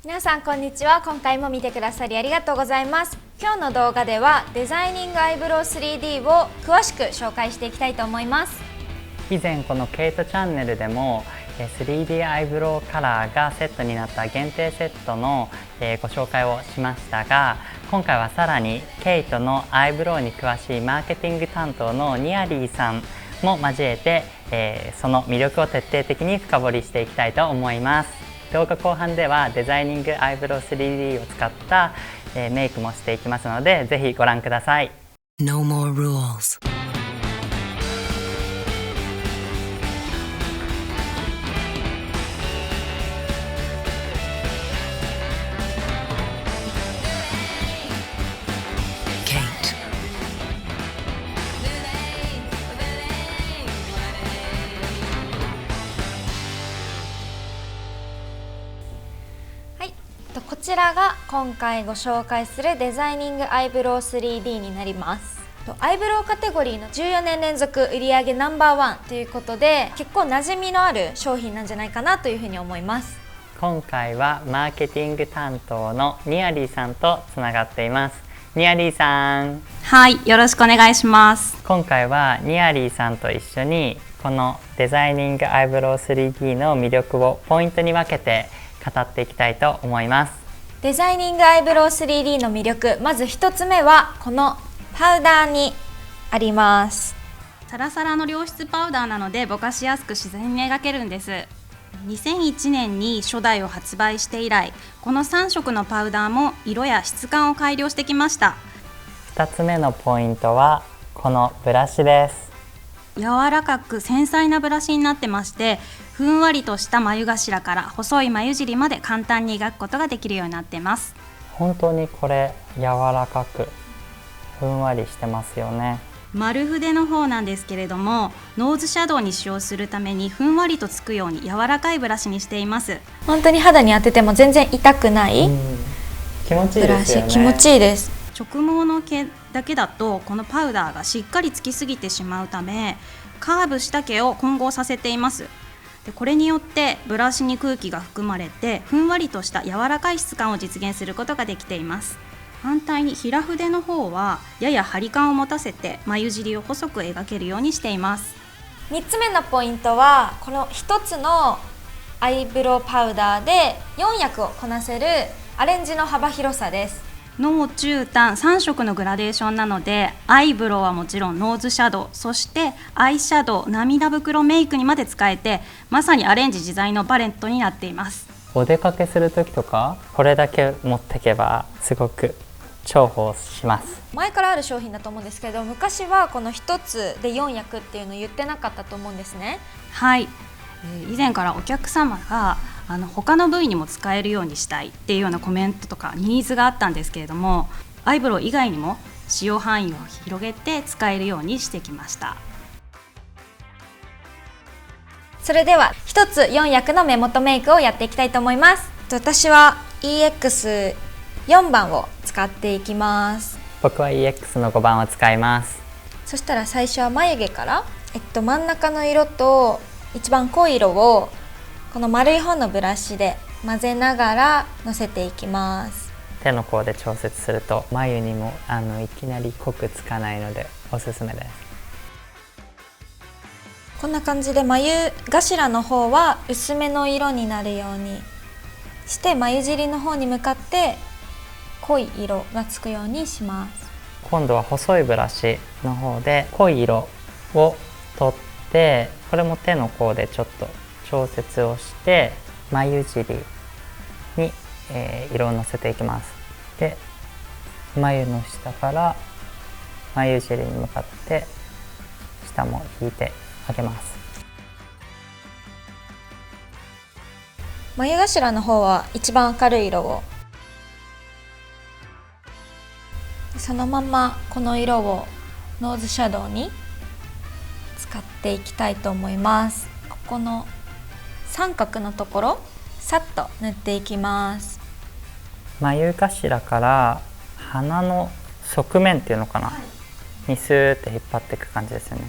皆さんこんにちは。今回も見てくださりありがとうございます。今日の動画ではデザイニングアイブロウ 3D を詳しく紹介していきたいと思います。以前このケイトチャンネルでも 3D アイブロウカラーがセットになった限定セットのご紹介をしましたが、今回はさらにケイトのアイブロウに詳しいマーケティング担当のニアリーさんも交えて、その魅力を徹底的に深掘りしていきたいと思います。動画後半ではデザイニングアイブロウ 3D を使った、メイクもしていきますので、ぜひご覧ください。No more rules. Kate. はい、こちらが今回ご紹介するデザイニングアイブロウ 3D になります。アイブロウカテゴリーの14年連続売上ナンバーワンということで、結構馴染みのある商品なんじゃないかなというふうに思います。今回はマーケティング担当のニアリーさんとつながっています。ニアリーさん。はい、よろしくお願いします。今回はニアリーさんと一緒にこのデザイニングアイブロウ 3D の魅力をポイントに分けて語っていきたいと思います。デザイニングアイブロウ 3D の魅力、まず1つ目はこのパウダーにあります。サラサラの良質パウダーなのでぼかしやすく自然に描けるんです。2001年に初代を発売して以来、この3色のパウダーも色や質感を改良してきました。2つ目のポイントはこのブラシです。柔らかく繊細なブラシになってまして、ふんわりとした眉頭から細い眉尻まで簡単に描くことができるようになっています。本当にこれ柔らかくふんわりしてますよね。丸筆の方なんですけれども、ノーズシャドウに使用するためにふんわりとつくように柔らかいブラシにしています。本当に肌に当てても全然痛くない気持ちいいブラシ、ですよね。気持ちいいです。直毛の毛だけだとこのパウダーがしっかりつきすぎてしまうため、カーブした毛を混合させています。でこれによってブラシに空気が含まれてふんわりとした柔らかい質感を実現することができています。反対に平筆の方はやや張り感を持たせて眉尻を細く描けるようにしています。3つ目のポイントはこの1つのアイブロウパウダーで4役をこなせるアレンジの幅広さです。濃中淡3色のグラデーションなので、アイブロウはもちろんノーズシャドウ、そしてアイシャドウ、涙袋メイクにまで使えて、まさにアレンジ自在のパレットになっています。お出かけする時とかこれだけ持ってけばすごく重宝します。前からある商品だと思うんですけど、昔はこの1つで4役っていうのを言ってなかったと思うんですね。はい、以前からお客様が他の部位にも使えるようにしたいっていうようなコメントとかニーズがあったんですけれども、アイブロウ以外にも使用範囲を広げて使えるようにしてきました。それでは1つ4役の目元メイクをやっていきたいと思います。私は EX4 番を使っていきます。僕は EX の5番を使います。そしたら最初は眉毛から、真ん中の色と一番濃い色をこの丸い方のブラシで混ぜながらのせていきます。手の甲で調節すると眉にもいきなり濃くつかないのでおすすめです。こんな感じで眉頭の方は薄めの色になるようにして、眉尻の方に向かって濃い色がつくようにします。今度は細いブラシの方で濃い色を取って、これも手の甲でちょっと調節をして眉尻に、色をのせていきます。で眉の下から眉尻に向かって下も引いてあげます。眉頭の方は一番明るい色を、そのままこの色をノーズシャドウに使っていきたいと思います。ここの三角のところさっと塗っていきます。眉頭から鼻の側面っていうのかな、にスーって引っ張っていく感じですよね。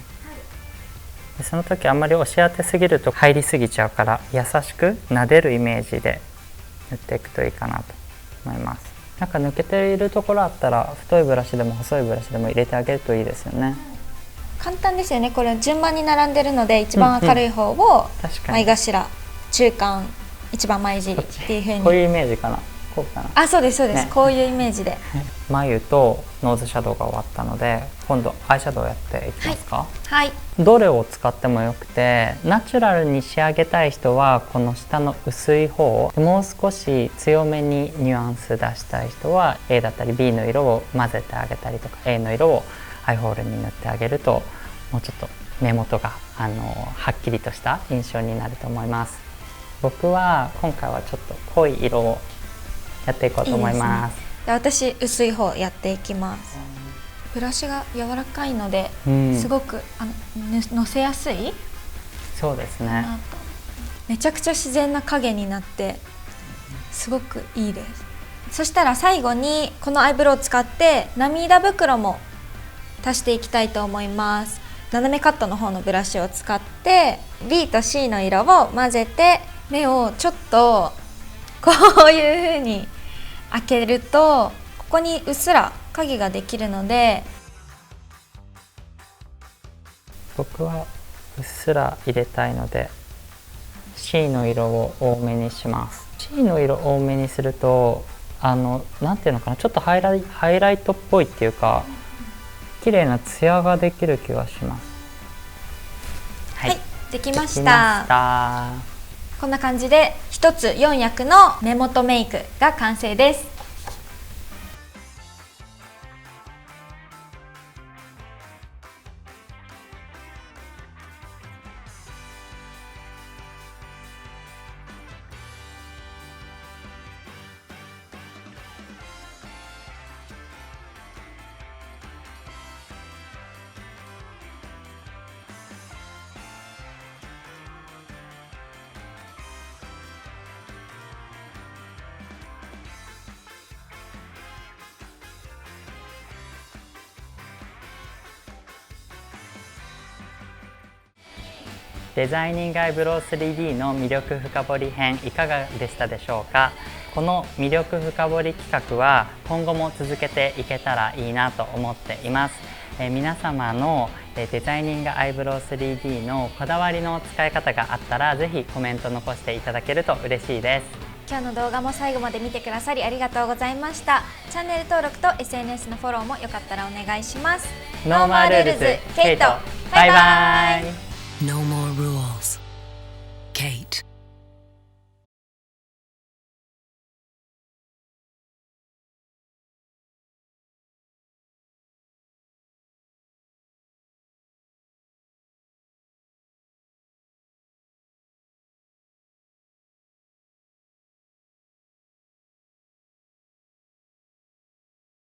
でその時あんまり押し当てすぎると入りすぎちゃうから、優しく撫でるイメージで塗っていくといいかなと思います。なんか抜けているところあったら太いブラシでも細いブラシでも入れてあげるといいですよね。簡単ですよね。これ順番に並んでるので一番明るい方を前頭、中間、一番前尻っていう風に。こういうイメージかな。こうかな。あ、そうですそうです、ね、こういうイメージで。眉とノーズシャドウが終わったので、今度アイシャドウやっていきますか。はい、どれを使ってもよくて、ナチュラルに仕上げたい人はこの下の薄い方、もう少し強めにニュアンス出したい人は A だったり B の色を混ぜてあげたりとか、 A の色をアイホールに塗ってあげるともうちょっと目元がはっきりとした印象になると思います。僕は今回はちょっと濃い色をやっていこうと思います。私薄い方やっていきます。ブラシが柔らかいので、すごくのせやすい。そうですね。めちゃくちゃ自然な影になってすごくいいです。そしたら最後にこのアイブロウを使って涙袋も足していきたいと思います。斜めカットの方のブラシを使って B と C の色を混ぜて、目をちょっとこういう風に開けるとここにうっすら影ができるので、僕はうっすら入れたいので C の色を多めにします。 C の色多めにするとなんていうのかな、ちょっとハイライトっぽいっていうか綺麗なツヤができる気がします。はい、できました。こんな感じで一つ4役の目元メイクが完成です。デザイニングアイブロウ 3D の魅力深掘り編いかがでしたでしょうか。この魅力深掘り企画は今後も続けていけたらいいなと思っています。皆様のデザイニングアイブロウ 3D のこだわりの使い方があったらぜひコメント残していただけると嬉しいです。今日の動画も最後まで見てくださりありがとうございました。チャンネル登録と SNS のフォローもよかったらお願いします。ノーマルールズケイト、バイバイ。No more rules.